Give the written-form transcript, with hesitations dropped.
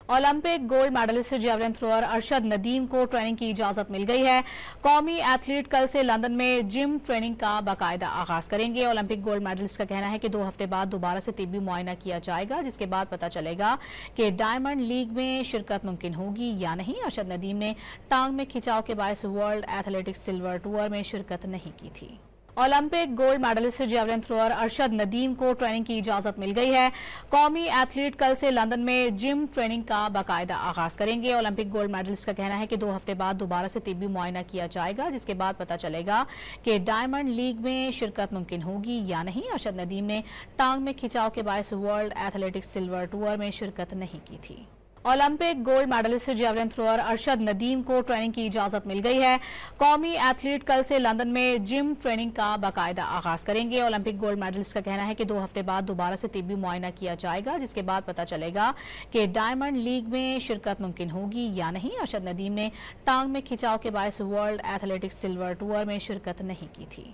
Olympic gold medallist javelin thrower Arshad Nadeem को training की इजाजत मिल गई है। कौमी एथलीट कल से लंदन में जिम ट्रेनिंग का बाकायदा आगाज करेंगे। ओलंपिक गोल्ड मेडलिस्ट का कहना है कि 2 हफ्ते बाद दोबारा से तिब्बी मुआयना किया जाएगा, जिसके बाद पता चलेगा कि डायमंड लीग में शिरकत मुमकिन होगी या नहीं। अरशद नदीम ने टांग में खिंचाव के बायस वर्ल्ड एथलेटिक्स सिल्वर टूर में शिरकत नहीं की थी। Olympic gold medallist javelin thrower Arshad Nadeem को ट्रेनिंग की इजाजत मिल गई है। कौमी एथलीट कल से लंदन में जिम ट्रेनिंग का बाकायदा आगाज करेंगे। ओलंपिक गोल्ड मेडलिस्ट का कहना है कि 2 हफ्ते बाद दोबारा से तिब्बी मुआयना किया जाएगा, जिसके बाद पता चलेगा कि डायमंड लीग में शिरकत मुमकिन होगी या नहीं। अरशद नदीम ने टांग में खिंचाव के बायस वर्ल्ड एथलेटिक्स सिल्वर टूर में शिरकत नहीं की थी। Olympic gold medallist javelin thrower Arshad Nadeem को ट्रेनिंग की इजाजत मिल गई है। कौमी एथलीट कल से लंदन में जिम ट्रेनिंग का बाकायदा आगाज करेंगे। ओलंपिक गोल्ड मेडलिस्ट का कहना है कि 2 हफ्ते बाद दोबारा से तिब्बी मुआयना किया जाएगा, जिसके बाद पता चलेगा कि डायमंड लीग में शिरकत मुमकिन होगी या नहीं। अरशद नदीम ने टांग में खिंचाव के बायस वर्ल्ड एथलेटिक्स सिल्वर टूर में शिरकत नहीं की थी।